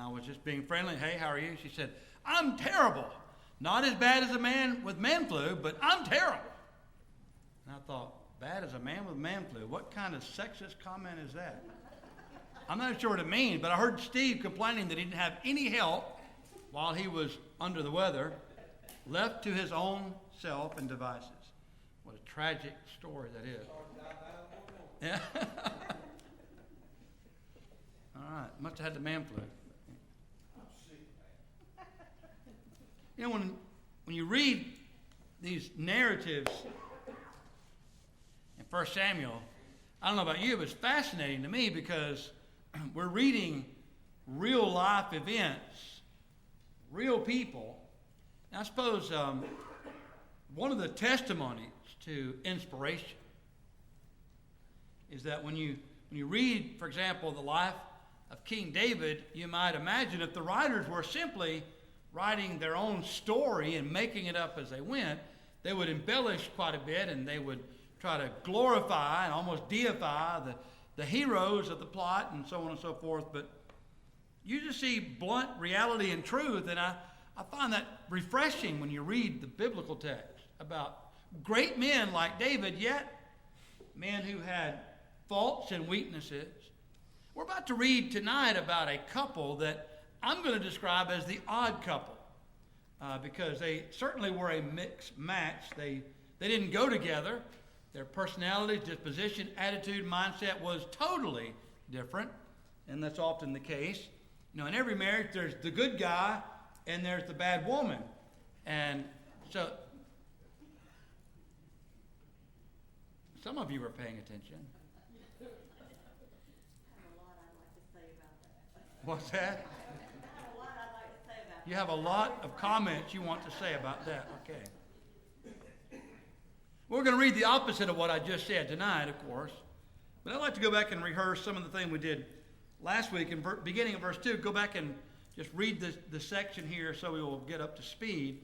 I was just being friendly. Hey, how are you? She said, I'm terrible. Not as bad as a man with man flu, but I'm terrible. And I thought, bad as a man with man flu? What kind of sexist comment is that? I'm not sure what it means, but I heard Steve complaining that he didn't have any help while he was under the weather, left to his own self and devices. What a tragic story that is. Yeah. All right, must have had the man flu. You know, when you read these narratives in 1 Samuel, I don't know about you, but it's fascinating to me because we're reading real life events, real people. And I suppose one of the testimonies to inspiration is that when you read, for example, the life of King David, you might imagine if the writers were simply writing their own story and making it up as they went, they would embellish quite a bit and they would try to glorify and almost deify the heroes of the plot and so on and so forth. But you just see blunt reality and truth, and I find that refreshing when you read the biblical text about great men like David, yet men who had faults and weaknesses. We're about to read tonight about a couple that I'm going to describe as the odd couple because they certainly were a mixed match. They didn't go together. Their personalities, disposition, attitude, mindset was totally different, and that's often the case. You know, in every marriage, there's the good guy and there's the bad woman. And so some of you were paying attention. I have a lot I'd like to say about that. What's that? I have a lot I'd like to say about that. You have a lot of comments you want to say about that. Okay. We're going to read the opposite of what I just said tonight, of course. But I'd like to go back and rehearse some of the things we did last week in beginning of verse 2. Go back and just read the section here so we will get up to speed.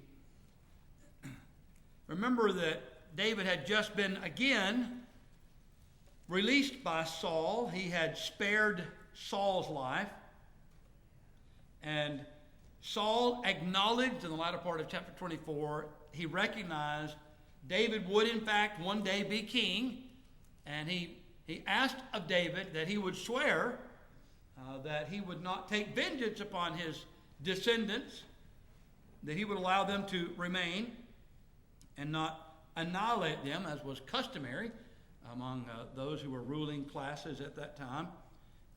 Remember that David had just been again released by Saul. He had spared Saul's life. And Saul acknowledged in the latter part of chapter 24, he recognized David would in fact one day be king. And he asked of David that he would swear that he would not take vengeance upon his descendants, that he would allow them to remain and not annihilate them, as was customary among those who were ruling classes at that time.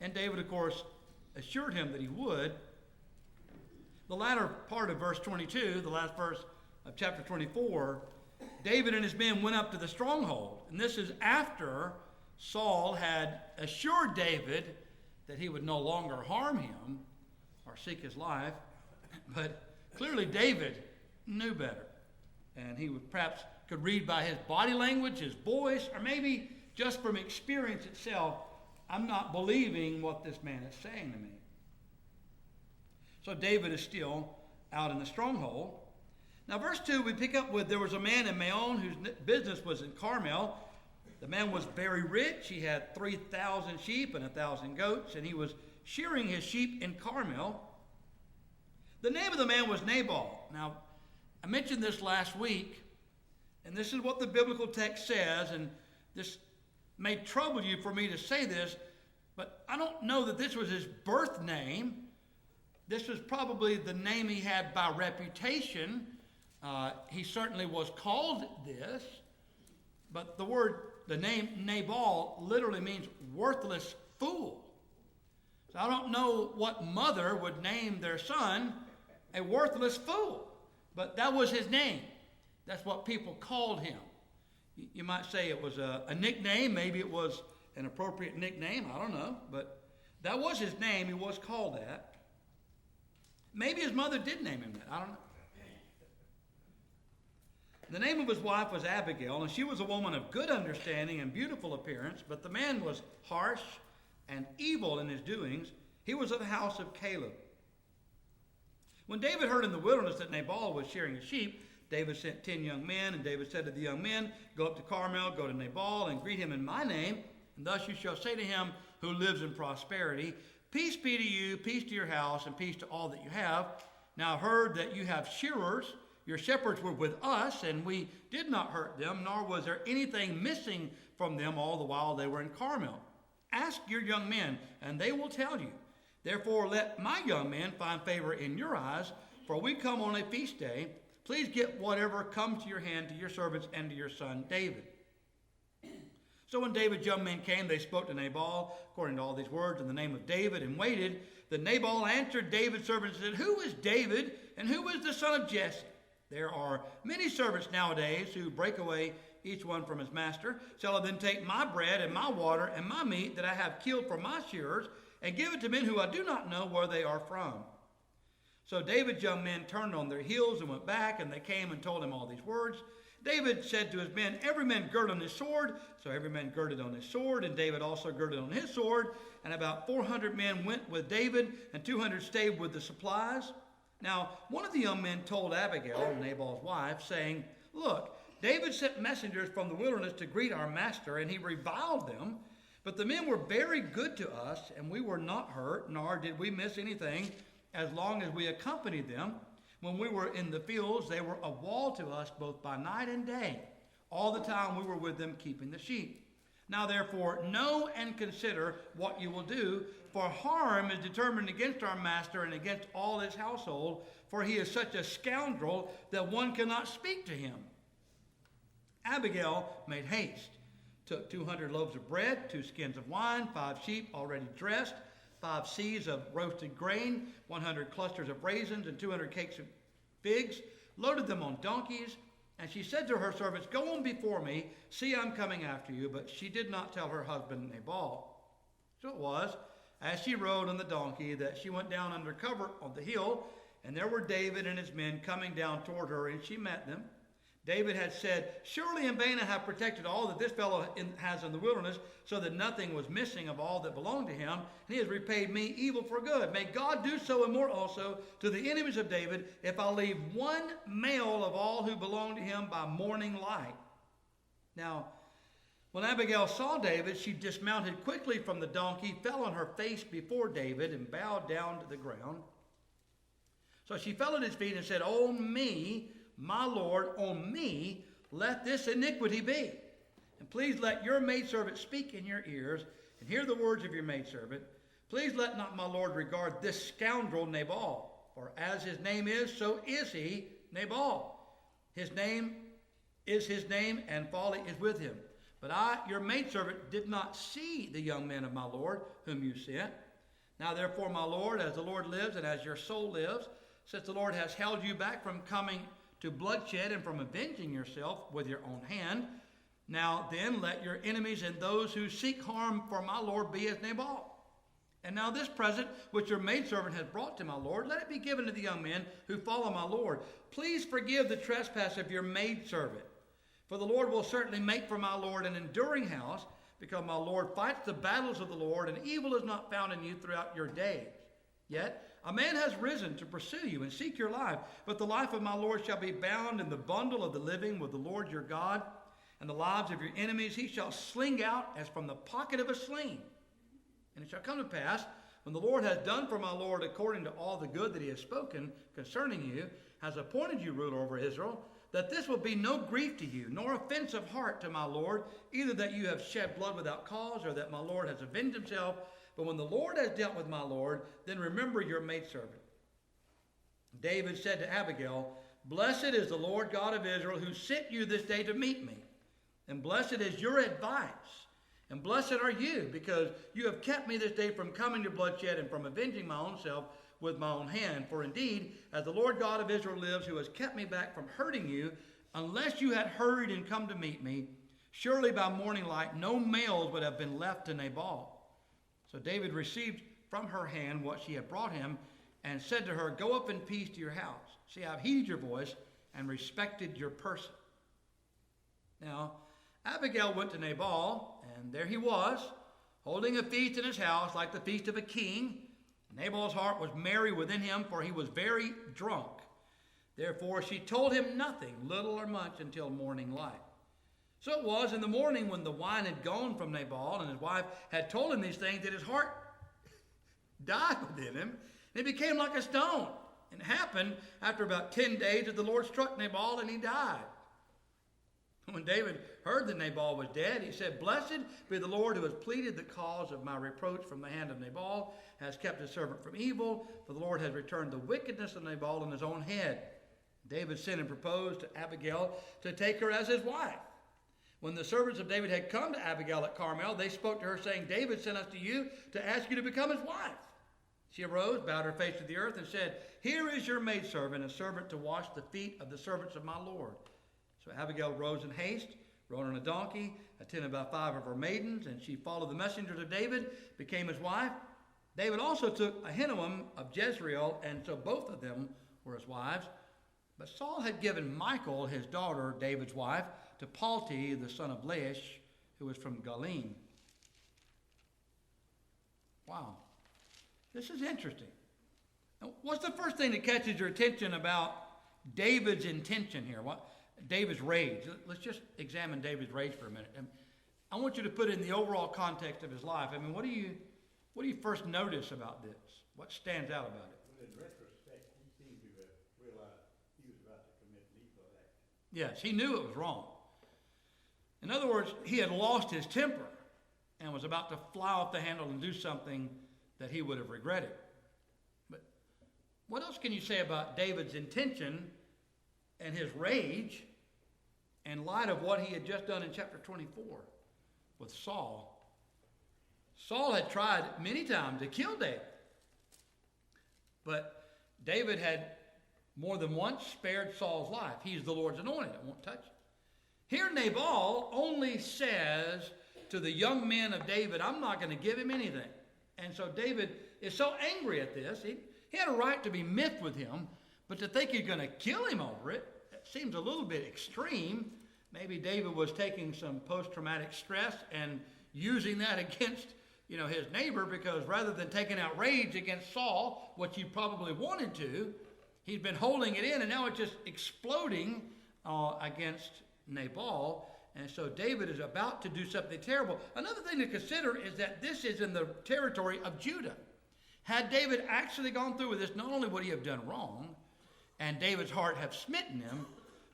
And David, of course, assured him that he would. The latter part of verse 22, the last verse of chapter 24, David and his men went up to the stronghold. And this is after Saul had assured David that he would no longer harm him or seek his life. But clearly David knew better. And he would perhaps could read by his body language, his voice, or maybe just from experience itself, I'm not believing what this man is saying to me. So David is still out in the stronghold. Now verse 2, we pick up with, there was a man in Maon whose business was in Carmel. The man was very rich. He had 3,000 sheep and 1,000 goats, and he was shearing his sheep in Carmel. The name of the man was Nabal. Now, I mentioned this last week, and this is what the biblical text says, and this may trouble you for me to say this, but I don't know that this was his birth name. This was probably the name he had by reputation. He certainly was called this, but the name Nabal literally means worthless fool. So I don't know what mother would name their son a worthless fool, but that was his name. That's what people called him. You might say it was a nickname. Maybe it was an appropriate nickname. I don't know, but that was his name. He was called that. Maybe his mother did name him that. I don't know. The name of his wife was Abigail, and she was a woman of good understanding and beautiful appearance, but the man was harsh and evil in his doings. He was of the house of Caleb. When David heard in the wilderness that Nabal was shearing his sheep, David sent 10 young men, and David said to the young men, "Go up to Carmel, go to Nabal, and greet him in my name, and thus you shall say to him who lives in prosperity, Peace be to you, peace to your house, and peace to all that you have. Now I heard that you have shearers. Your shepherds were with us, and we did not hurt them, nor was there anything missing from them all the while they were in Carmel. Ask your young men, and they will tell you. Therefore let my young men find favor in your eyes, for we come on a feast day. Please get whatever comes to your hand to your servants and to your son David. So when David's young men came, they spoke to Nabal, according to all these words, in the name of David, and waited. Then Nabal answered David's servants and said, Who is David, and who is the son of Jesse? There are many servants nowadays who break away each one from his master. Shall I then take my bread and my water and my meat that I have killed for my shearers, and give it to men who I do not know where they are from? So David's young men turned on their heels and went back, and they came and told him all these words. David said to his men, Every man gird on his sword. So every man girded on his sword, and David also girded on his sword. And about 400 men went with David, and 200 stayed with the supplies. Now one of the young men told Abigail, Nabal's wife, saying, Look, David sent messengers from the wilderness to greet our master, and he reviled them. But the men were very good to us, and we were not hurt, nor did we miss anything, as long as we accompanied them. When we were in the fields, they were a wall to us both by night and day. All the time we were with them keeping the sheep. Now therefore know and consider what you will do, for harm is determined against our master and against all his household, for he is such a scoundrel that one cannot speak to him. Abigail made haste, took 200 loaves of bread, 2 skins of wine, 5 sheep already dressed, 5 seahs of roasted grain, 100 clusters of raisins, and 200 cakes of figs, loaded them on donkeys. And she said to her servants, Go on before me, see I'm coming after you. But she did not tell her husband Nabal. So it was, as she rode on the donkey, that she went down under cover on the hill, and there were David and his men coming down toward her, and she met them. David had said, Surely in vain I have protected all that this fellow has in the wilderness, so that nothing was missing of all that belonged to him, and he has repaid me evil for good. May God do so and more also to the enemies of David, if I leave one male of all who belong to him by morning light. Now, when Abigail saw David, she dismounted quickly from the donkey, fell on her face before David, and bowed down to the ground. So she fell at his feet and said, On me, my Lord, on me, let this iniquity be. And please let your maidservant speak in your ears, and hear the words of your maidservant. Please let not my Lord regard this scoundrel Nabal, for as his name is, so is he, Nabal. His name is his name, and folly is with him. But I, your maidservant, did not see the young men of my Lord, whom you sent. Now therefore, my Lord, as the Lord lives, and as your soul lives, since the Lord has held you back from coming to bloodshed and from avenging yourself with your own hand, now then let your enemies and those who seek harm for my Lord be as Nabal. And now this present which your maidservant has brought to my Lord, let it be given to the young men who follow my Lord. Please forgive the trespass of your maidservant, for the Lord will certainly make for my Lord an enduring house, because my Lord fights the battles of the Lord, and evil is not found in you throughout your days. Yet a man has risen to pursue you and seek your life, but the life of my Lord shall be bound in the bundle of the living with the Lord your God, and the lives of your enemies he shall sling out as from the pocket of a sling. And it shall come to pass, when the Lord has done for my Lord according to all the good that he has spoken concerning you, has appointed you ruler over Israel, that this will be no grief to you, nor offense of heart to my Lord, either that you have shed blood without cause, or that my Lord has avenged himself. But when the Lord has dealt with my Lord, then remember your maidservant. David said to Abigail, Blessed is the Lord God of Israel, who sent you this day to meet me. And blessed is your advice. And blessed are you, because you have kept me this day from coming to bloodshed and from avenging my own self with my own hand. For indeed, as the Lord God of Israel lives, who has kept me back from hurting you, unless you had hurried and come to meet me, surely by morning light no males would have been left to Nabal. So David received from her hand what she had brought him, and said to her, Go up in peace to your house. See, I've heeded your voice and respected your person. Now, Abigail went to Nabal, and there he was, holding a feast in his house like the feast of a king. Nabal's heart was merry within him, for he was very drunk. Therefore she told him nothing, little or much, until morning light. So it was in the morning, when the wine had gone from Nabal, and his wife had told him these things, that his heart died within him, and he became like a stone. And it happened after about 10 days that the Lord struck Nabal, and he died. When David heard that Nabal was dead, he said, "Blessed be the Lord who has pleaded the cause of my reproach from the hand of Nabal, has kept his servant from evil, for the Lord has returned the wickedness of Nabal on his own head." David sent and proposed to Abigail to take her as his wife. When the servants of David had come to Abigail at Carmel, they spoke to her, saying, "David sent us to you to ask you to become his wife." She arose, bowed her face to the earth, and said, "Here is your maidservant, a servant to wash the feet of the servants of my Lord." So Abigail rose in haste, rode on a donkey, attended by 5 of her maidens, and she followed the messengers of David, became his wife. David also took Ahinoam of Jezreel, and so both of them were his wives. But Saul had given Michal, his daughter, David's wife, to Palti, the son of Laish, who was from Galim. Wow. This is interesting. Now, what's the first thing that catches your attention about David's intention here? David's rage. Let's just examine David's rage for a minute. I want you to put it in the overall context of his life. I mean, what do you first notice about this? What stands out about it? Well, in retrospect, he seemed to have realized he was about to commit an evil act. Yes, he knew it was wrong. In other words, he had lost his temper and was about to fly off the handle and do something that he would have regretted. But what else can you say about David's intention and his rage in light of what he had just done in chapter 24 with Saul? Saul had tried many times to kill David, but David had more than once spared Saul's life. He's the Lord's anointed. I won't touch him. Here Nabal only says to the young men of David, "I'm not going to give him anything." And so David is so angry at this. He had a right to be miffed with him, but to think he's going to kill him over it, it seems a little bit extreme. Maybe David was taking some post-traumatic stress and using that against, his neighbor, because rather than taking out rage against Saul, which he probably wanted to, he's been holding it in, and now it's just exploding against Nabal. And so David is about to do something terrible. Another thing to consider is that this is in the territory of Judah. Had David actually gone through with this, not only would he have done wrong, and David's heart have smitten him,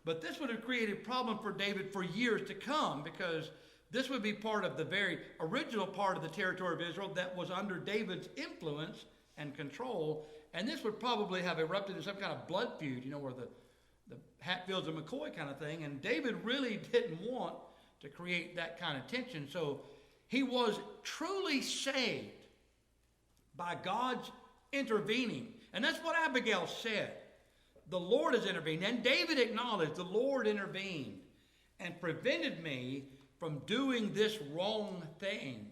but this would have created a problem for David for years to come, because this would be part of the very original part of the territory of Israel that was under David's influence and control. And this would probably have erupted in some kind of blood feud, where the Hatfields and McCoy kind of thing. And David really didn't want to create that kind of tension. So he was truly saved by God's intervening. And that's what Abigail said. The Lord has intervened. And David acknowledged the Lord intervened and prevented me from doing this wrong thing.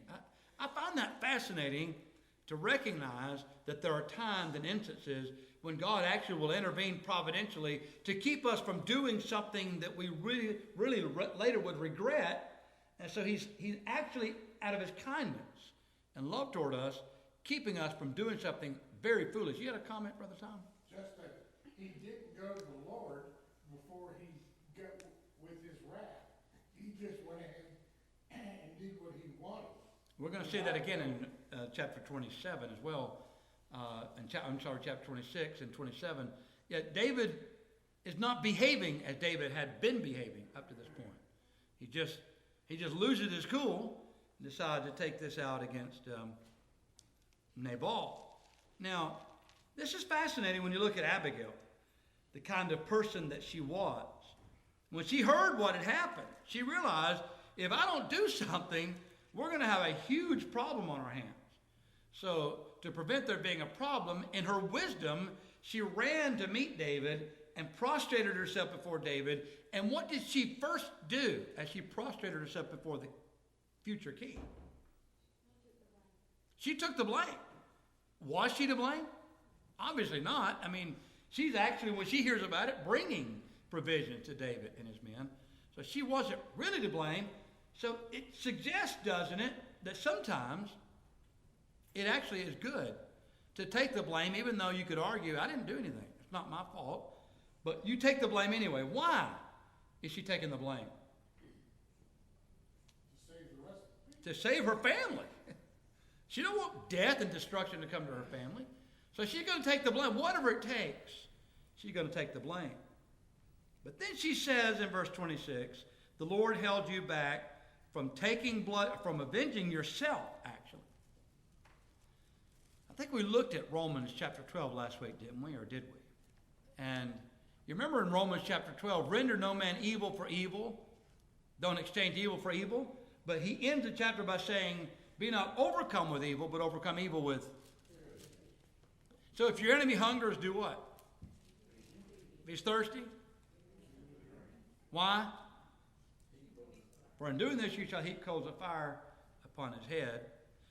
I find that fascinating, to recognize that there are times and instances when God actually will intervene providentially to keep us from doing something that we really later would regret. And so he's actually, out of his kindness and love toward us, keeping us from doing something very foolish. You had a comment, Brother Tom? Just that he didn't go to the Lord before he got with his wrath. He just went ahead and did what he wanted. We're going to see that again in chapter 27 as well. Chapter 26 and 27. Yet David is not behaving as David had been behaving up to this point. He just loses his cool and decides to take this out against Nabal. Now, this is fascinating when you look at Abigail, the kind of person that she was. When she heard what had happened, she realized, if I don't do something, we're going to have a huge problem on our hands. So to prevent there being a problem, in her wisdom, she ran to meet David and prostrated herself before David. And what did she first do as she prostrated herself before the future king? She took the blame. Was she to blame? Obviously not. I mean, she's actually, when she hears about it, bringing provision to David and his men. So she wasn't really to blame. So it suggests, doesn't it, that sometimes it actually is good to take the blame, even though you could argue, I didn't do anything. It's not my fault. But you take the blame anyway. Why is she taking the blame? To save the rest of the people. To save her family. She don't want death and destruction to come to her family. So she's going to take the blame. Whatever it takes, she's going to take the blame. But then she says in verse 26, the Lord held you back from taking blood, from avenging yourself, actually. I think we looked at Romans chapter 12 last week, didn't we? Or did we? And you remember in Romans chapter 12, render no man evil for evil. Don't exchange evil for evil. But he ends the chapter by saying, be not overcome with evil, but overcome evil with. So if your enemy hungers, do what? If he's thirsty? Why? For in doing this you shall heap coals of fire upon his head.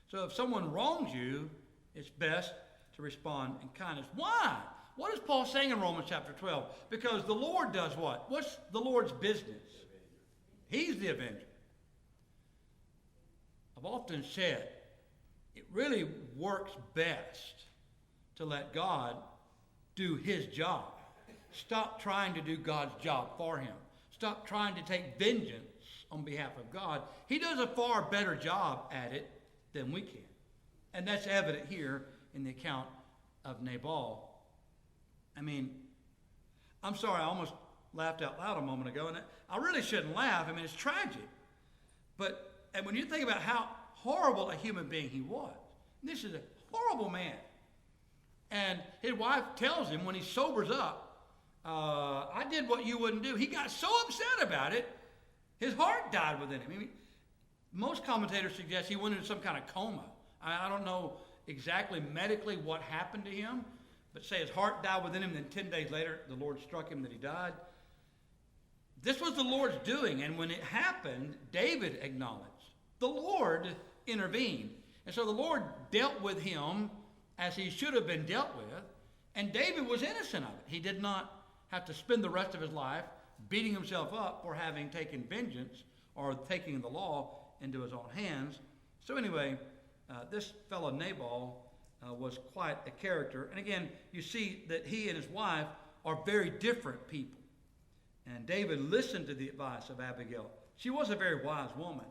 So if someone wrongs you, it's best to respond in kindness. Why? What is Paul saying in Romans chapter 12? Because the Lord does what? What's the Lord's business? He's the avenger. I've often said it really works best to let God do his job. Stop trying to do God's job for him. Stop trying to take vengeance on behalf of God. He does a far better job at it than we can. And that's evident here in the account of Nabal. I mean, I'm sorry, I almost laughed out loud a moment ago, and I really shouldn't laugh. I mean, it's tragic. And when you think about how horrible a human being he was, this is a horrible man. And his wife tells him when he sobers up, I did what you wouldn't do. He got so upset about it, his heart died within him. I mean, most commentators suggest he went into some kind of coma. I don't know exactly medically what happened to him, but say his heart died within him, then 10 days later, the Lord struck him that he died. This was the Lord's doing, and when it happened, David acknowledged. The Lord intervened. And so the Lord dealt with him as he should have been dealt with, and David was innocent of it. He did not have to spend the rest of his life beating himself up for having taken vengeance or taking the law into his own hands. So anyway, this fellow Nabal was quite a character. And again, you see that he and his wife are very different people. And David listened to the advice of Abigail. She was a very wise woman,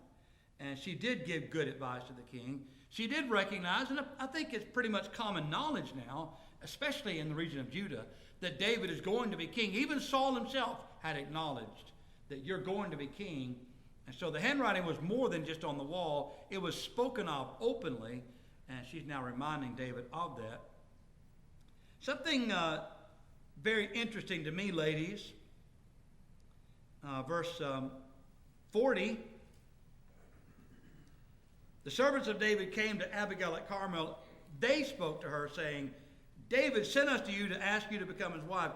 and she did give good advice to the king. She did recognize, and I think it's pretty much common knowledge now, especially in the region of Judah, that David is going to be king. Even Saul himself had acknowledged that you're going to be king. And so the handwriting was more than just on the wall. It was spoken of openly, and she's now reminding David of that. Something very interesting to me, ladies. Verse 40. The servants of David came to Abigail at Carmel. They spoke to her, saying, David sent us to you to ask you to become his wife.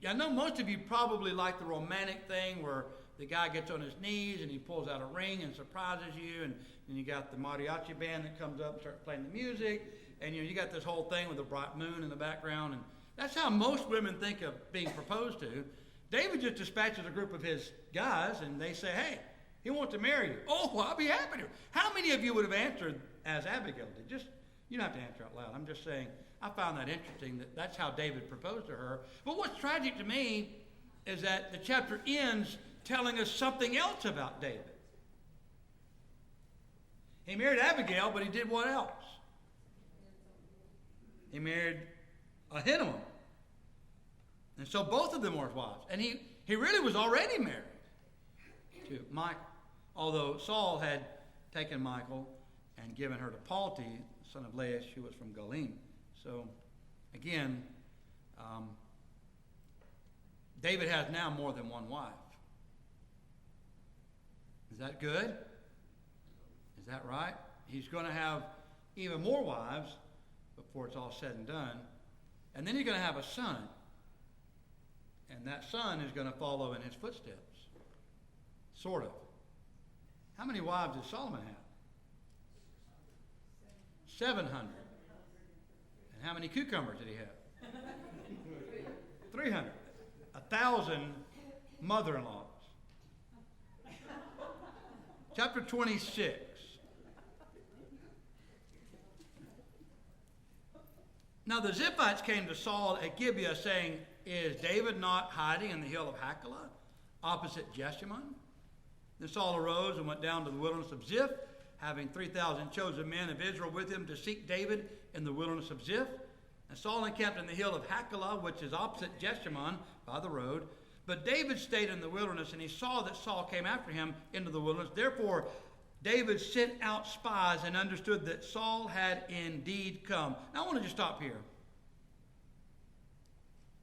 I know most of you probably like the romantic thing where the guy gets on his knees and he pulls out a ring and surprises you, and you got the mariachi band that comes up and starts playing the music, and you got this whole thing with a bright moon in the background, and that's how most women think of being proposed to. David just dispatches a group of his guys, and they say, hey, he wants to marry you. Oh, well, I'll be happy to. How many of you would have answered as Abigail did? You don't have to answer out loud. I'm just saying, I found that interesting that that's how David proposed to her. But what's tragic to me is that the chapter ends telling us something else about David. He married Abigail, but he did what else? He married Ahinoam. And so both of them were his wives. And he really was already married to Michal. Although Saul had taken Michal and given her to Palti, son of Laish, who was from Galim. So, again, David has now more than one wife. Is that good? Is that right? He's going to have even more wives before it's all said and done. And then he's going to have a son. And that son is going to follow in his footsteps. Sort of. How many wives did Solomon have? 700. And how many cucumbers did he have? 300. 1,000 mother-in-laws. Chapter 26. Now the Ziphites came to Saul at Gibeah, saying, is David not hiding in the hill of Hachilah, opposite Jeshimon? Then Saul arose and went down to the wilderness of Ziph, having 3,000 chosen men of Israel with him to seek David in the wilderness of Ziph. And Saul encamped in the hill of Hachilah, which is opposite Jeshimon by the road. But David stayed in the wilderness, and he saw that Saul came after him into the wilderness. Therefore, David sent out spies and understood that Saul had indeed come. Now, I want to just stop here.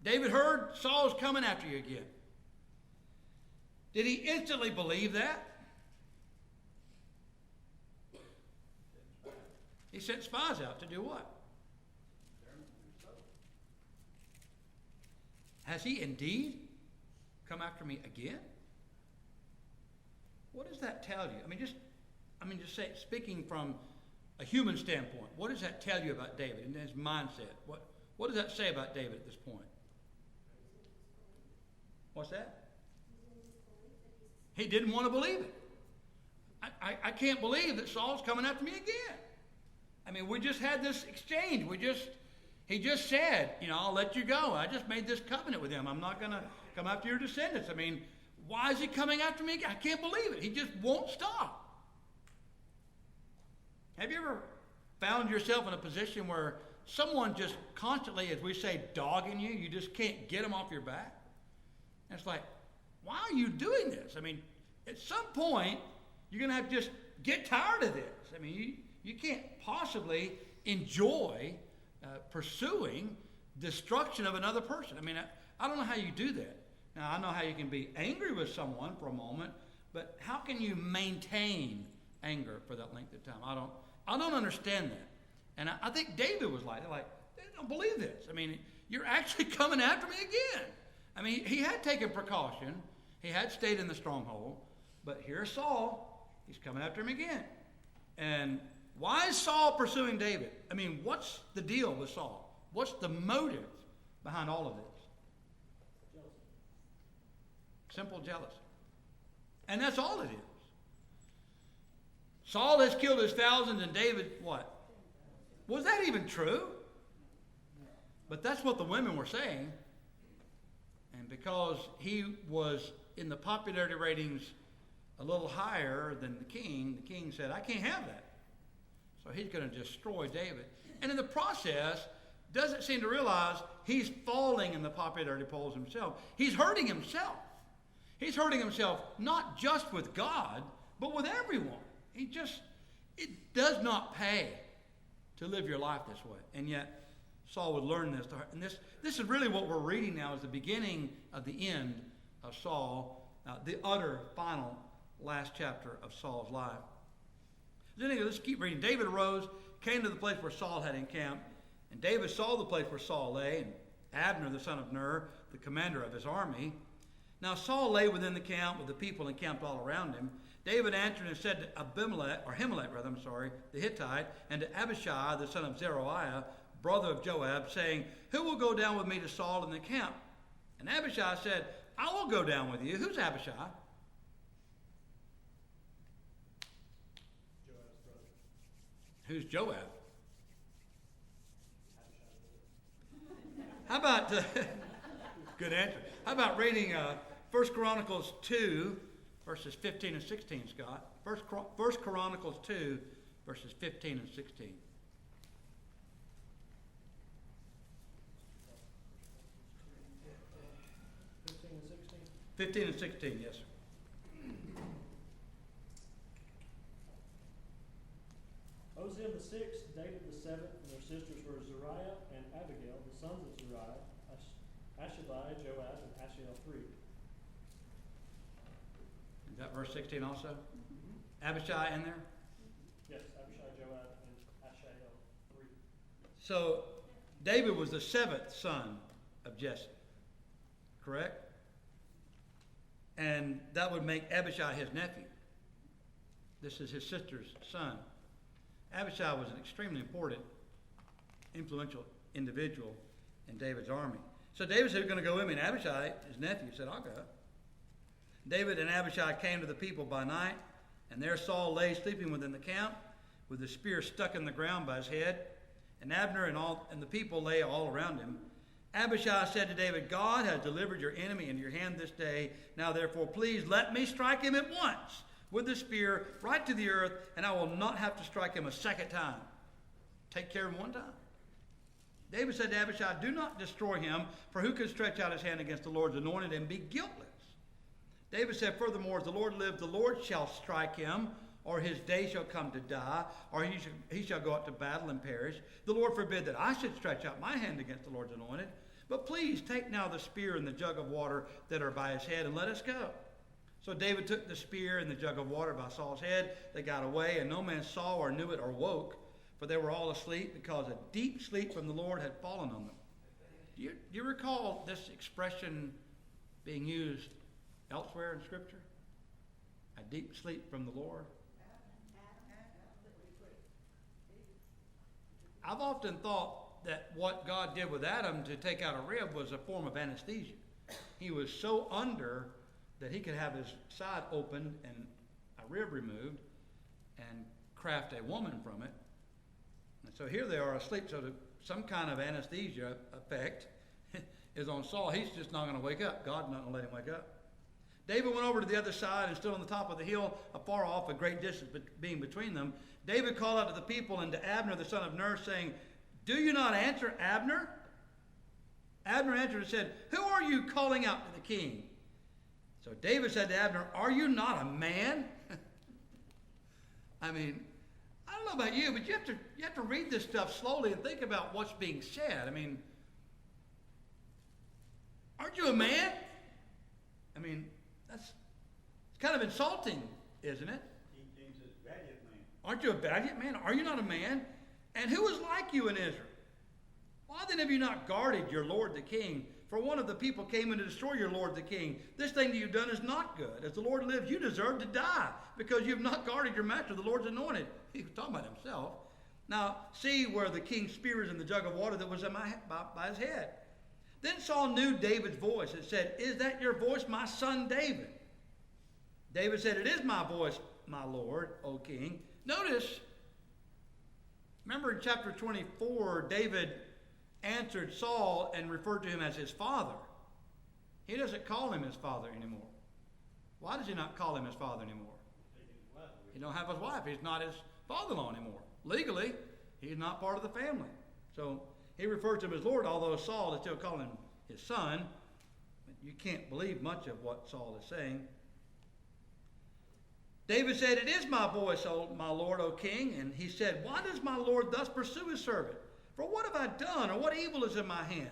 David heard Saul's coming after you again. Did he instantly believe that? He sent spies out to do what? Has he indeed come after me again? What does that tell you? Just say, speaking from a human standpoint, what does that tell you about David and his mindset? What does that say about David at this point? What's that? He didn't want to believe it. I can't believe that Saul's coming after me again. We just had this exchange. He just said, I'll let you go. I just made this covenant with him. I'm not going to come after your descendants. Why is he coming after me again? I can't believe it. He just won't stop. Have you ever found yourself in a position where someone just constantly, as we say, dogging you, you just can't get them off your back? And it's like, why are you doing this? At some point, you're going to have to just get tired of this. You can't possibly enjoy pursuing destruction of another person. I don't know how you do that. Now, I know how you can be angry with someone for a moment, but how can you maintain anger for that length of time? I don't understand that. And I think David was like, they don't believe this. You're actually coming after me again. He had taken precaution. He had stayed in the stronghold. But here's Saul. He's coming after him again. And why is Saul pursuing David? What's the deal with Saul? What's the motive behind all of this? Jealousy. Simple jealousy. And that's all it is. Saul has killed his thousands and David, what? Was that even true? But that's what the women were saying. And because he was in the popularity ratings a little higher than the king said, I can't have that. So he's going to destroy David. And in the process, doesn't seem to realize he's falling in the popularity polls himself. He's hurting himself. He's hurting himself not just with God, but with everyone. It does not pay to live your life this way. And yet, Saul would learn this. And this is really what we're reading now, is the beginning of the end of Saul, the utter, final, last chapter of Saul's life. So anyway, let's keep reading. David arose, came to the place where Saul had encamped, and David saw the place where Saul lay, and Abner, the son of Ner, the commander of his army. Now Saul lay within the camp with the people encamped all around him. David answered and said to Ahimelech, the Hittite, and to Abishai, the son of Zeruiah, brother of Joab, saying, who will go down with me to Saul in the camp? And Abishai said, I will go down with you. Who's Abishai? Joab's brother. Who's Joab? How about, good answer. How about reading 1 Chronicles 2, verses 15 and 16, Scott? 1 Chronicles 2, verses 15 and 16. 15 and 16, yes, sir. Hosea the sixth, David the seventh, and their sisters were Zariah and Abigail, the sons of Zariah, Ashabai, Joab, and Ashiel 3. Is that verse 16 also? Abishai in there? Yes, Abishai, Joab, and Ashiel 3. So David was the seventh son of Jesse, correct? And that would make Abishai his nephew. This is his sister's son. Abishai was an extremely important, influential individual in David's army. So David said, "You're going to go with me." And Abishai, his nephew, said, "I'll go." David and Abishai came to the people by night, and there Saul lay sleeping within the camp, with the spear stuck in the ground by his head. And Abner and the people lay all around him. Abishai said to David, "God has delivered your enemy into your hand this day. Now therefore, please let me strike him at once with the spear right to the earth, and I will not have to strike him a second time. Take care of him one time. David said to Abishai, do not destroy him, for who can stretch out his hand against the Lord's anointed and be guiltless? David said, furthermore, as the Lord lives, the Lord shall strike him, or his day shall come to die, or he shall go out to battle and perish. The Lord forbid that I should stretch out my hand against the Lord's anointed. But please take now the spear and the jug of water that are by his head, and let us go. So David took the spear and the jug of water by Saul's head. They got away, and no man saw or knew it or woke, for they were all asleep, because a deep sleep from the Lord had fallen on them. Do you recall this expression being used elsewhere in Scripture? A deep sleep from the Lord. I've often thought that what God did with Adam to take out a rib was a form of anesthesia. He was so under that he could have his side opened and a rib removed and craft a woman from it. And so here they are asleep, so some kind of anesthesia effect is on Saul. He's just not going to wake up. God's not going to let him wake up. David went over to the other side and stood on the top of the hill, afar off, a great distance being between them. David called out to the people and to Abner, the son of Ner, saying, do you not answer, Abner? Abner answered and said, who are you calling out to the king? So David said to Abner, are you not a man? I mean, I don't know about you, but you have to read this stuff slowly and think about what's being said. I mean, aren't you a man? I mean, it's kind of insulting, isn't it? He names us valiant man. Aren't you a valiant man? Are you not a man? And who is like you in Israel? Why then have you not guarded your lord the king? For one of the people came in to destroy your lord the king. This thing that you've done is not good. As the Lord lives, you deserve to die, because you have not guarded your master, the Lord's anointed. He was talking about himself. Now, see where the king's spear is in the jug of water that was by his head. Then Saul knew David's voice and said, is that your voice, my son David? David said, it is my voice, my lord, O king. Notice, remember in chapter 24, David answered Saul and referred to him as his father. He doesn't call him his father anymore. Why does he not call him his father anymore? He don't have his wife. He's not his father-in-law anymore. Legally, he's not part of the family. So he refers to him as Lord, although Saul is still calling him his son. You can't believe much of what Saul is saying. David said, it is my voice, my Lord, O king. And he said, why does my Lord thus pursue his servant? For what have I done, or what evil is in my hand?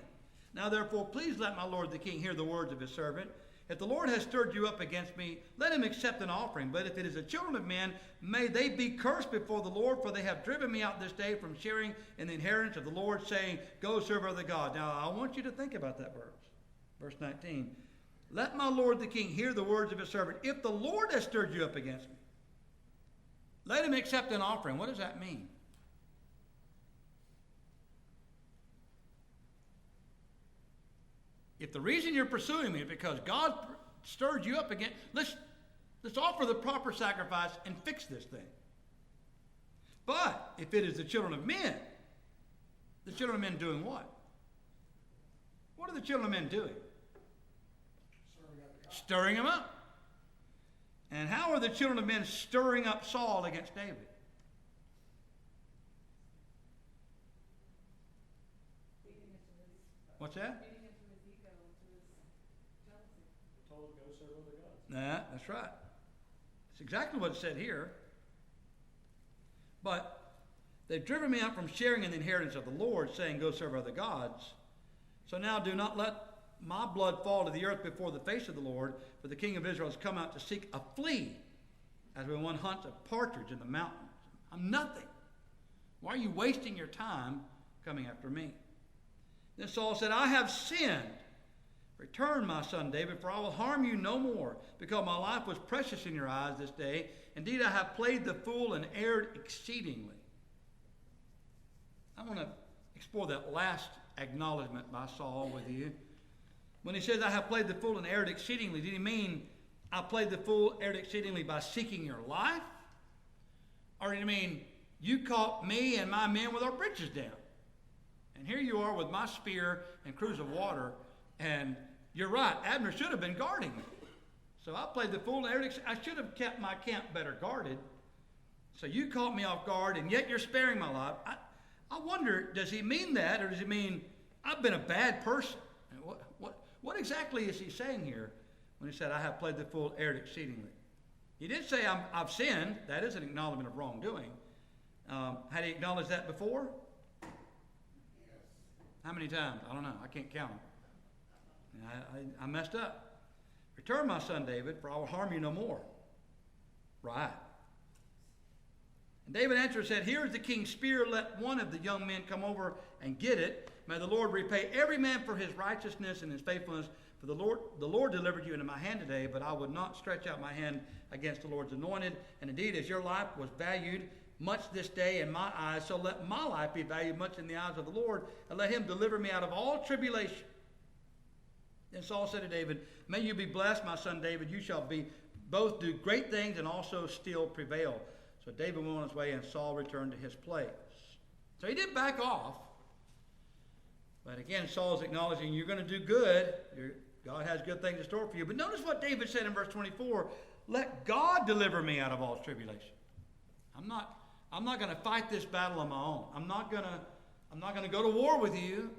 Now therefore, please let my lord the king hear the words of his servant. If the Lord has stirred you up against me, let him accept an offering. But if it is the children of men, may they be cursed before the Lord, for they have driven me out this day from sharing in the inheritance of the Lord, saying, go serve other gods. Now I want you to think about that verse. Verse 19. Let my lord the king hear the words of his servant. If the Lord has stirred you up against me, let him accept an offering. What does that mean? If the reason you're pursuing me is because God stirred you up again, let's offer the proper sacrifice and fix this thing. But if it is the children of men doing what? What are the children of men doing? Stirring him up. And how are the children of men stirring up Saul against David? What's that? Told to go serve other gods. That's right. That's exactly what it said here. But they've driven me out from sharing in the inheritance of the Lord, saying, go serve other gods. So now do not let my blood fall to the earth before the face of the Lord, for the king of Israel has come out to seek a flea, as when one hunts a partridge in the mountains. I'm nothing. Why are you wasting your time coming after me? Then Saul said, I have sinned. Return, my son David, for I will harm you no more, because my life was precious in your eyes this day. Indeed, I have played the fool and erred exceedingly. I want to explore that last acknowledgement by Saul with you. When he says, I have played the fool and erred exceedingly, did he mean I played the fool, erred exceedingly by seeking your life? Or did he mean you caught me and my men with our britches down? And here you are with my spear and cruse of water, and you're right, Abner should have been guarding me. So I played the fool. I should have kept my camp better guarded. So you caught me off guard, and yet you're sparing my life. I wonder, does he mean that, or does he mean I've been a bad person? What exactly is he saying here when he said, I have played the fool, erred exceedingly? He did say I've sinned. That is an acknowledgement of wrongdoing. Had he acknowledged that before? Yes. How many times? I don't know. I can't count them. I messed up. Return, my son David, for I will harm you no more. Right. And David answered and said, here is the king's spear. Let one of the young men come over and get it. May the Lord repay every man for his righteousness and his faithfulness. For the Lord delivered you into my hand today, but I would not stretch out my hand against the Lord's anointed. And indeed, as your life was valued much this day in my eyes, so let my life be valued much in the eyes of the Lord, and let him deliver me out of all tribulation. Then Saul said to David, may you be blessed, my son David. You shall be both do great things and also still prevail. So David went on his way, and Saul returned to his place. So he did back off. But again, Saul's acknowledging you're going to do good. God has good things in store for you. But notice what David said in verse 24. Let God deliver me out of all tribulation. I'm not going to fight this battle on my own. I'm not going to go to war with you.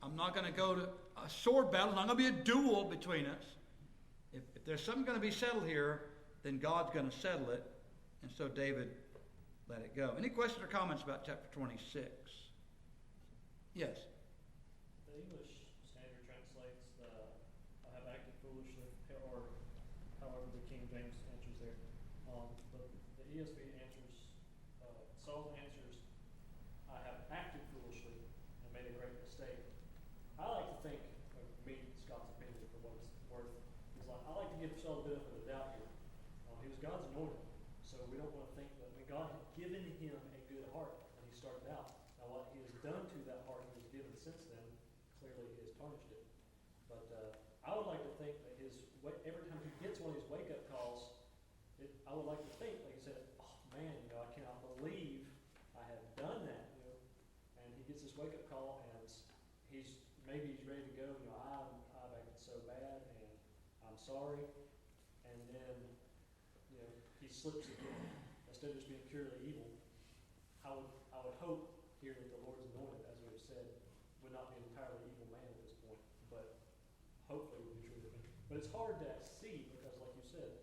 I'm not going to go to a sword battle. It's not going to be a duel between us. If there's something going to be settled here, then God's going to settle it. And so David let it go. Any questions or comments about chapter 26? Yes. The English Standard translates I have acted foolishly, or however the King James answers there. The ESV answers, Saul answers, I have acted foolishly and made a great mistake. I like to think, Scott's opinion for what it's worth, is like, I like to give Saul the benefit of the doubt here. He was God's anointed, so we don't want to think that God had given him a good heart when he started out. Now what he has done to that heart he was given since then, clearly he has tarnished it. But I would like to think that every time he gets one of his wake-up calls, I would like to think, like he said, oh man, I cannot believe I have done that. And he gets this wake-up call, and maybe he's ready to go. I've acted so bad, and I'm sorry. And then he slips again. Instead of just being purely evil, I would hope here that the Lord's anointed, as we have said, would not be an entirely evil man at this point, but hopefully would be true of him. But it's hard to see because, like you said,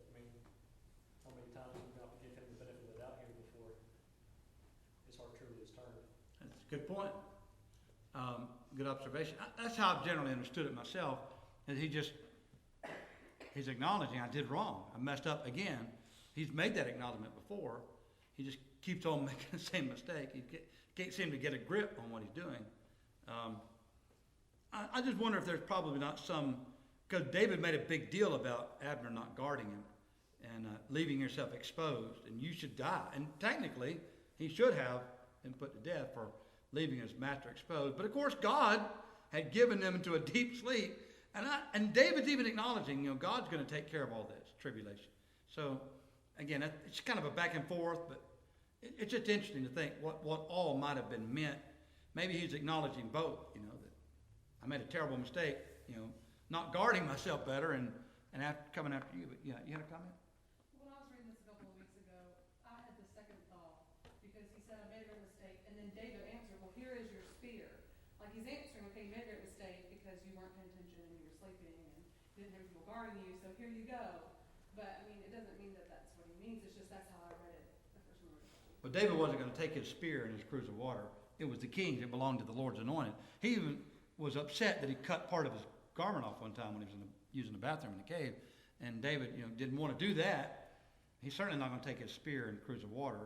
how many times we're going to have to give him the benefit of the doubt here before his heart truly is turned. That's a good point. Good observation. That's how I've generally understood it myself. Is he's acknowledging I did wrong. I messed up again. He's made that acknowledgement before. He just keeps on making the same mistake. He can't seem to get a grip on what he's doing. I just wonder if there's probably not because David made a big deal about Abner not guarding him and leaving yourself exposed, and you should die. And technically, he should have been put to death for leaving his master exposed. But of course, God had given them into a deep sleep, and David's even acknowledging, God's going to take care of all this tribulation. So again, it's kind of a back and forth, but it's just interesting to think what all might have been meant. Maybe he's acknowledging both, that I made a terrible mistake, not guarding myself better and coming after you. But yeah, you had a comment? When I was reading this a couple of weeks ago, I had the second thought, because he said, I made a great mistake, and then David answered, well, here is your spear. Like he's answering, okay, you made a great mistake because you weren't paying attention and you were sleeping and you didn't have people guarding you, so here you go. But, it doesn't mean that that's what he means. It's just that's how I read it the first time I read it. But David wasn't going to take his spear and his cruse of water. It was the king that belonged to the Lord's anointed. He even was upset that he cut part of his garment off one time when he was using the bathroom in the cave. And David, didn't want to do that. He's certainly not going to take his spear and cruse of water.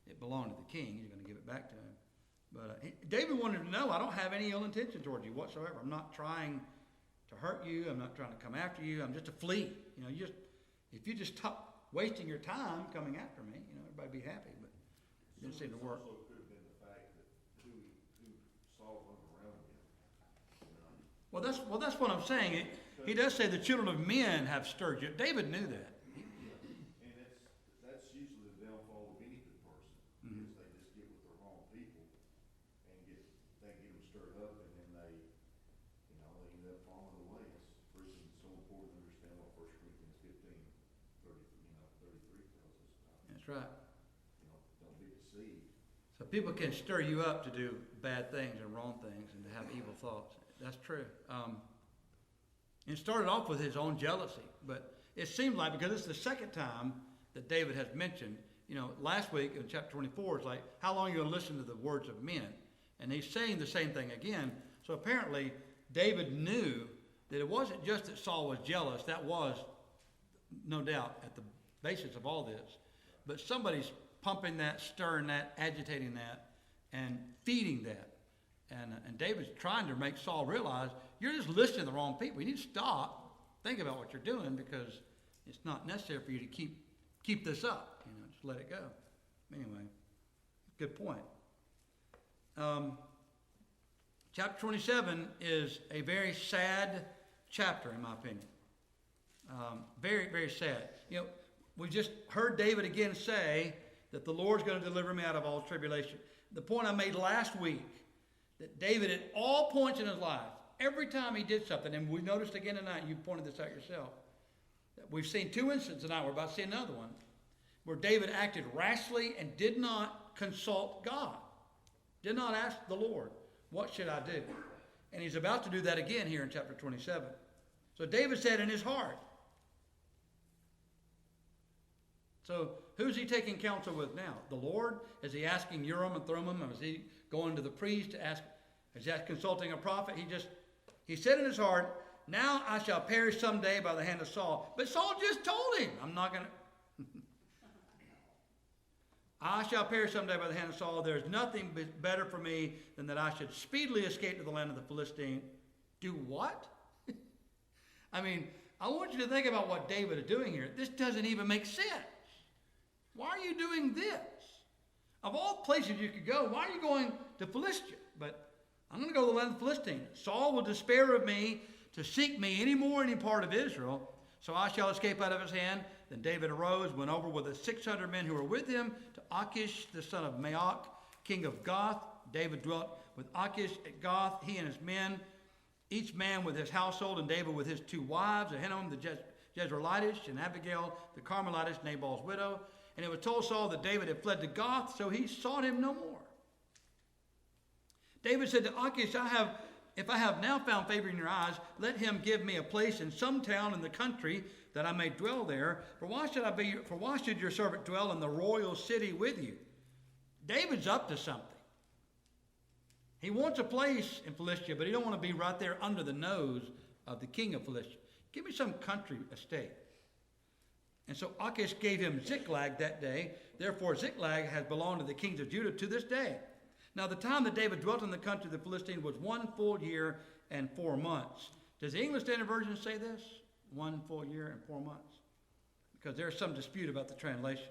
It belonged to the king. He's going to give it back to him. But David wanted to know, I don't have any ill intention towards you whatsoever. I'm not trying to hurt you. I'm not trying to come after you. I'm just a flea. If you just stop wasting your time coming after me, everybody be happy. But it didn't seem to work. Also could have been the fact that who Saul hung around with. Well, that's what I'm saying. He does say the children of men have stirred you. David knew that. And that's usually the downfall of any good person. Is they just get with the wrong people and they get them stirred up, and then they end up falling away. It's so important to understand what 1 Corinthians 33 tells us about, That's right. don't be deceived. So people can stir you up to do bad things and wrong things and to have evil thoughts. That's true. It started off with his own jealousy, but it seems like, because it's the second time that David has mentioned, last week in chapter 24, it's like, how long are you going to listen to the words of men? And he's saying the same thing again. So apparently David knew that it wasn't just that Saul was jealous. That was, no doubt, at the basis of all this. But somebody's pumping that, stirring that, agitating that, and feeding that. And David's trying to make Saul realize, you're just listening to the wrong people. You need to stop, think about what you're doing, because it's not necessary for you to keep this up. Just let it go. Anyway, good point. Chapter 27 is a very sad chapter, in my opinion. Very, very sad. We just heard David again say that the Lord's going to deliver me out of all tribulation. The point I made last week, that David at all points in his life, every time he did something, and we noticed again tonight, you pointed this out yourself, that we've seen two instances tonight, we're about to see another one, where David acted rashly and did not consult God. Did not ask the Lord, what should I do? And he's about to do that again here in chapter 27. So David said in his heart. So who's he taking counsel with now? The Lord? Is he asking Urim and Thummim? Or is he going to the priest to ask? Is he consulting a prophet? He said in his heart, now I shall perish someday by the hand of Saul. But Saul just told him, I'm not going to. I shall perish someday by the hand of Saul. There is nothing better for me than that I should speedily escape to the land of the Philistine. Do what? I want you to think about what David is doing here. This doesn't even make sense. Why are you doing this? Of all places you could go, why are you going to Philistia? But I'm going to go to the land of the Philistine. Saul will despair of me to seek me any part of Israel, so I shall escape out of his hand. Then David arose, went over with the 600 men who were with him to Achish, the son of Maoch, king of Gath. David dwelt with Achish at Gath, he and his men, each man with his household, and David with his two wives, Ahinoam the Jezreelitish, and Abigail the Carmelitish, Nabal's widow. And it was told Saul that David had fled to Gath, so he sought him no more. David said to Achish, if I have now found favor in your eyes, let him give me a place in some town in the country that I may dwell there. For why should your servant dwell in the royal city with you? David's up to something. He wants a place in Philistia, but he don't want to be right there under the nose of the king of Philistia. Give me some country estate. And so Achish gave him Ziklag that day. Therefore Ziklag has belonged to the kings of Judah to this day. Now the time that David dwelt in the country of the Philistines was 1 full year and 4 months. Does the English Standard Version say this? 1 full year and 4 months? Because there's some dispute about the translation.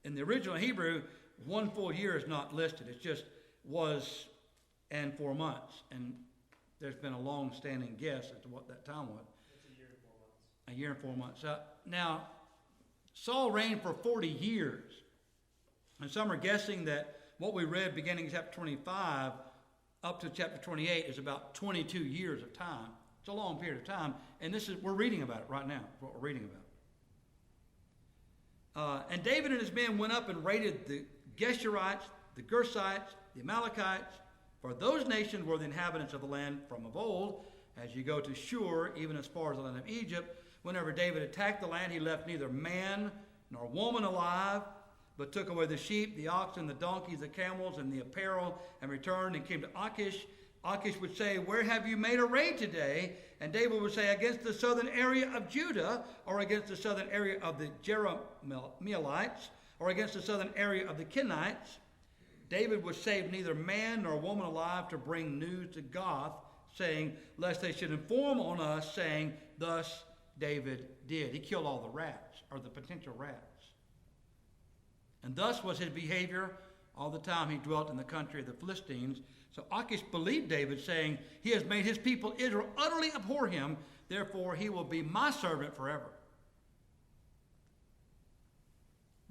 In the original Hebrew, 1 full year is not listed. It's just was and 4 months. And there's been a long-standing guess as to what that time was. It's a year and 4 months. A year and 4 months. Now, Saul reigned for 40 years. And some are guessing that what we read beginning in chapter 25 up to chapter 28 is about 22 years of time. It's a long period of time. And we're reading about it right now, what we're reading about. And David and his men went up and raided the Geshurites, the Gersites, the Amalekites, for those nations were the inhabitants of the land from of old. As you go to Shur, even as far as the land of Egypt, whenever David attacked the land, he left neither man nor woman alive, but took away the sheep, the oxen, the donkeys, the camels, and the apparel, and returned and came to Achish. Achish would say, where have you made a raid today? And David would say, against the southern area of Judah, or against the southern area of the Jerahmeelites, or against the southern area of the Kenites. David would save neither man nor woman alive to bring news to Gath, saying, lest they should inform on us, saying, thus David did. He killed all the rats, or the potential rats. And thus was his behavior all the time he dwelt in the country of the Philistines. So Achish believed David, saying, he has made his people Israel utterly abhor him, therefore he will be my servant forever.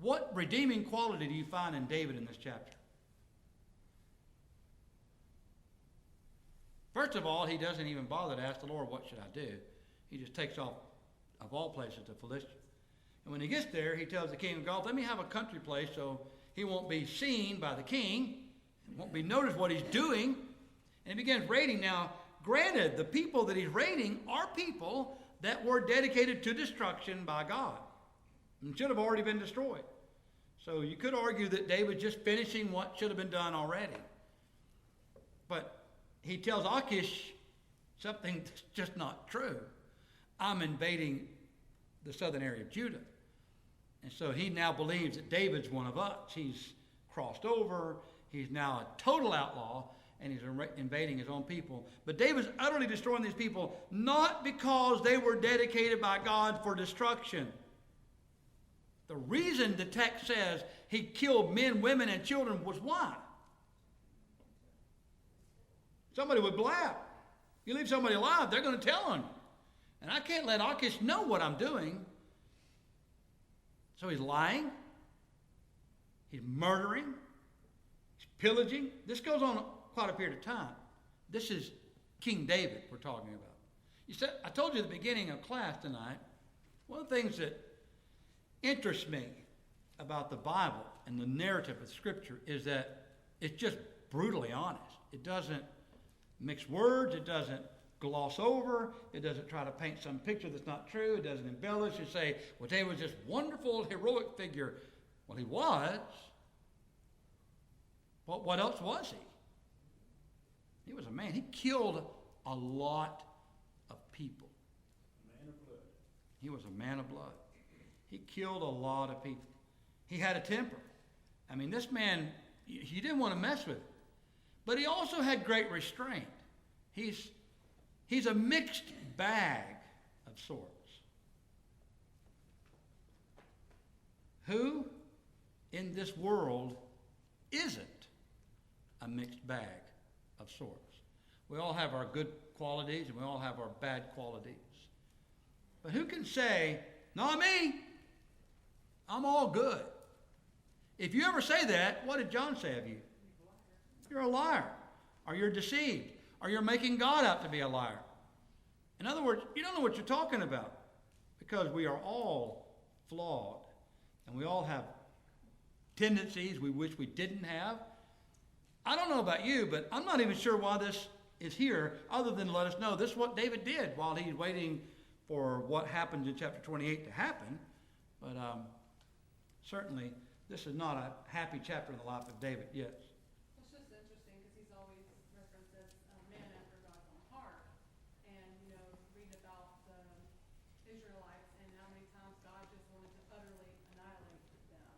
What redeeming quality do you find in David in this chapter? First of all, he doesn't even bother to ask the Lord, what should I do? He just takes off of all places, to Philistia. And when he gets there, he tells the king of Gath, let me have a country place so he won't be seen by the king, and won't be noticed what he's doing. And he begins raiding. Now, granted, the people that he's raiding are people that were dedicated to destruction by God and should have already been destroyed. So you could argue that David's just finishing what should have been done already. But he tells Achish something that's just not true. I'm invading the southern area of Judah. And so he now believes that David's one of us. He's crossed over. He's now a total outlaw, and he's invading his own people. But David's utterly destroying these people, not because they were dedicated by God for destruction. The reason the text says he killed men, women, and children was why? Somebody would blab. You leave somebody alive, they're going to tell on you. And I can't let Achish know what I'm doing. So he's lying. He's murdering. He's pillaging. This goes on quite a period of time. This is King David we're talking about. You said, I told you at the beginning of class tonight, one of the things that interests me about the Bible and the narrative of Scripture is that it's just brutally honest. It doesn't mix words. It doesn't gloss over. It doesn't try to paint some picture that's not true. It doesn't embellish and say, well, David was this wonderful, heroic figure. Well, he was. But what else was he? He was a man. He killed a lot of people. Man of blood. He was a man of blood. He killed a lot of people. He had a temper. I mean, this man, you didn't want to mess with him. But he also had great restraint. He's a mixed bag of sorts. Who in this world isn't a mixed bag of sorts? We all have our good qualities and we all have our bad qualities. But who can say, not me, I'm all good? If you ever say that, what did John say of you? You're a liar, or you're deceived, or you're making God out to be a liar. In other words, you don't know what you're talking about, because we are all flawed, and we all have tendencies we wish we didn't have. I don't know about you, but I'm not even sure why this is here, other than to let us know this is what David did while he's waiting for what happens in chapter 28 to happen. But certainly, this is not a happy chapter in the life of David. Yes. It's just interesting because he's always referenced as a man after God's own heart. And, read about the Israelites and how many times God just wanted to utterly annihilate them.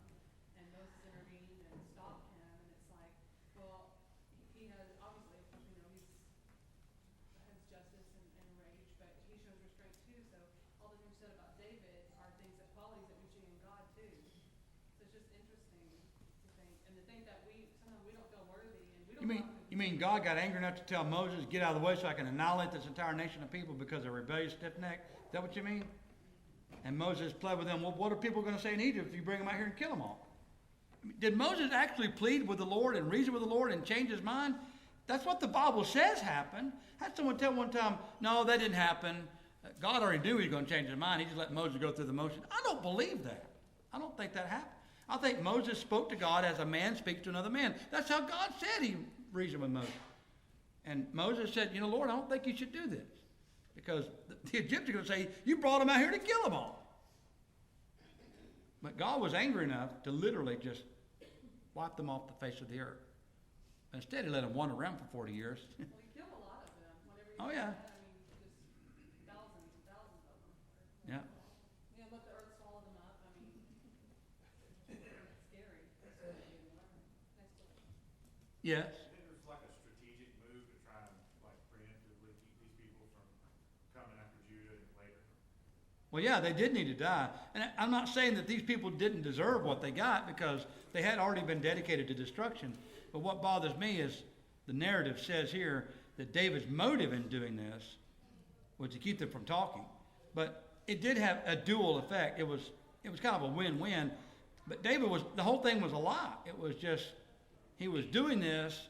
And Moses intervened and stopped him. And it's like, well, he has, obviously, has justice and rage, but he shows restraint too. So all the things said about David are things that qualities that we see in God too. So it's just interesting to think, and to think that sometimes we don't feel worthy, and we don't. You mean God got angry enough to tell Moses, get out of the way so I can annihilate this entire nation of people because they're rebellious, stiff-necked? Is that what you mean? And Moses pled with them, well, what are people going to say in Egypt if you bring them out here and kill them all? Did Moses actually plead with the Lord and reason with the Lord and change his mind? That's what the Bible says happened. I had someone tell one time, no, that didn't happen. God already knew he was going to change his mind. He just let Moses go through the motion. I don't believe that. I don't think that happened. I think Moses spoke to God as a man speaks to another man. That's how God said he reasoned with Moses. And Moses said, Lord, I don't think you should do this. Because the Egyptians are going to say, you brought them out here to kill them all. But God was angry enough to literally just wipe them off the face of the earth. Instead, he let them wander around for 40 years. Well, he killed a lot of them. Whenever Oh, yeah. just thousands and thousands of them. Yeah. Let the earth swallow them up. It's scary. Next question. Yes. It was like a strategic move to try and preemptively keep these people from coming after Judah later. Well, yeah, they did need to die. And I'm not saying that these people didn't deserve what they got because they had already been dedicated to destruction. But what bothers me is the narrative says here that David's motive in doing this was to keep them from talking. But it did have a dual effect. It was kind of a win-win. But the whole thing was a lie. It was just, he was doing this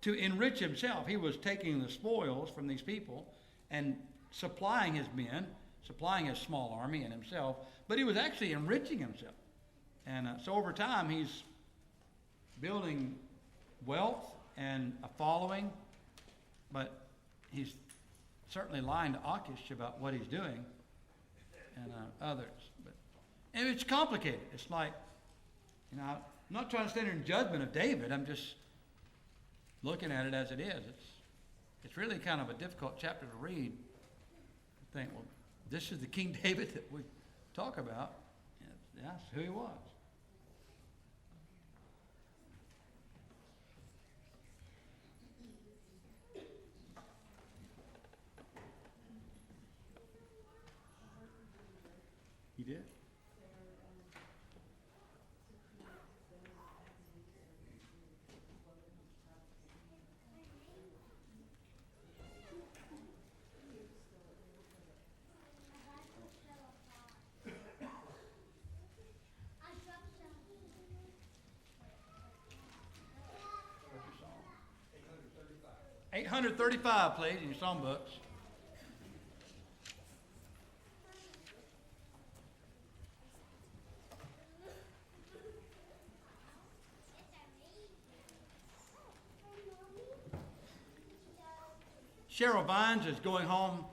to enrich himself. He was taking the spoils from these people and supplying his men supplying his small army and himself, but he was actually enriching himself. And so over time, he's building wealth and a following, but he's certainly lying to Achish about what he's doing and others. And it's complicated. It's like, I'm not trying to stand in judgment of David. I'm just looking at it as it is. It's really kind of a difficult chapter to read. I think, well, this is the King David that we talk about. That's who he was. He did? What's your song? 835, please, in your songbooks. Cheryl Vines is going home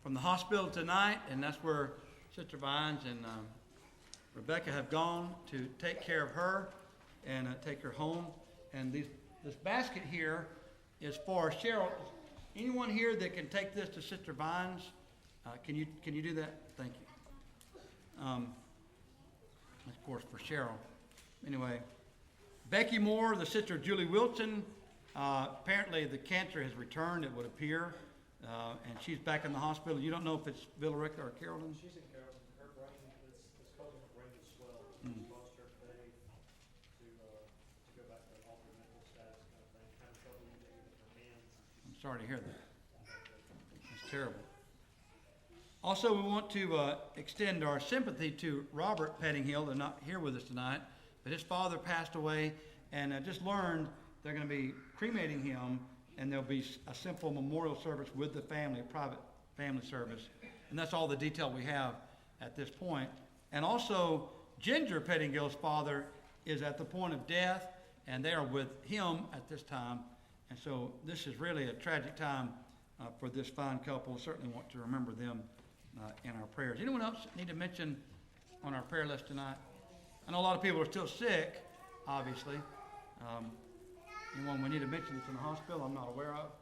from the hospital tonight, and that's where Sister Vines and Rebecca have gone to take care of her and take her home. And this basket here is for Cheryl. Anyone here that can take this to Sister Vines? Can you do that? Thank you. Of course, for Cheryl. Anyway, Becky Moore, the sister of Julie Wilson. Apparently the cancer has returned, it would appear, and she's back in the hospital. You don't know if it's Villarica or Carrollton? She's in Carrollton. Her brain, it's causing her brain to swell. She lost her today to go back to altered mental status kind of thing, kind of trouble using her hands. I'm sorry to hear that. That's terrible. Also, we want to extend our sympathy to Robert Pettinghill. They're not here with us tonight, but his father passed away, and I just learned they're going to be cremating him, and there'll be a simple memorial service with the family, a private family service. And that's all the detail we have at this point. And also, Ginger Pettingill's father is at the point of death, and they are with him at this time. And so this is really a tragic time for this fine couple. Certainly want to remember them in our prayers. Anyone else need to mention on our prayer list tonight? I know a lot of people are still sick, obviously. Anyone we need to mention that's in the hospital I'm not aware of?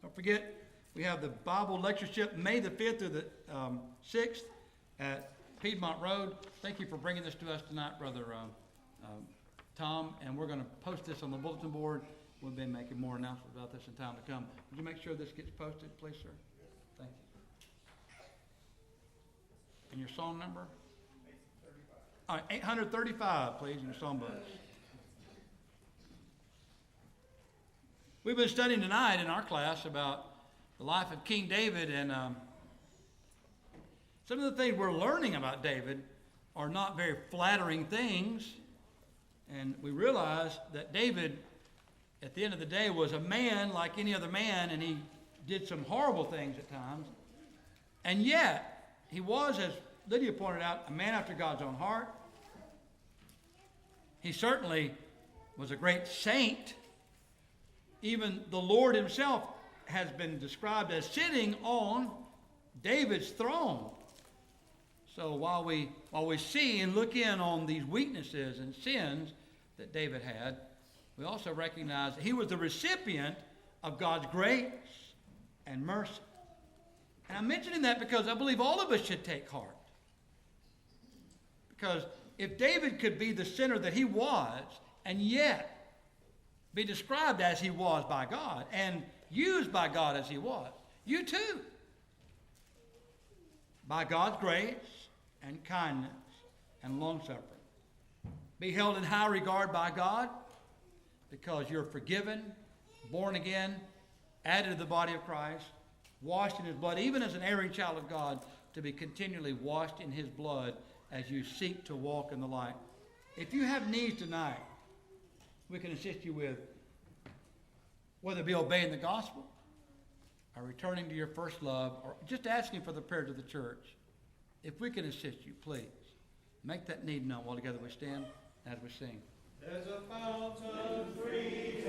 Don't forget, we have the Bible lectureship May the 5th through the 6th at Piedmont Road. Thank you for bringing this to us tonight, Brother Tom. And we're going to post this on the bulletin board. We'll be making more announcements about this in time to come. Would you make sure this gets posted, please, sir? Thank you. And your song number? 835. All right, 835, please, in your songbooks. We've been studying tonight in our class about the life of King David, and some of the things we're learning about David are not very flattering things. And we realize that David, at the end of the day, was a man like any other man, and he did some horrible things at times. And yet, he was, as Lydia pointed out, a man after God's own heart. He certainly was a great saint. Even the Lord himself has been described as sitting on David's throne. So while we see and look in on these weaknesses and sins that David had, we also recognize that he was the recipient of God's grace and mercy. And I'm mentioning that because I believe all of us should take heart. Because if David could be the sinner that he was, and yet be described as he was by God, and used by God as he was, you too, by God's grace and kindness and long-suffering, be held in high regard by God because you're forgiven, born again, added to the body of Christ, washed in his blood, even as an erring child of God, to be continually washed in his blood as you seek to walk in the light. If you have needs tonight, we can assist you with, whether it be obeying the gospel, are returning to your first love, or just asking for the prayers of the church, if we can assist you, please make that need known while together we stand as we sing. There's a fountain free.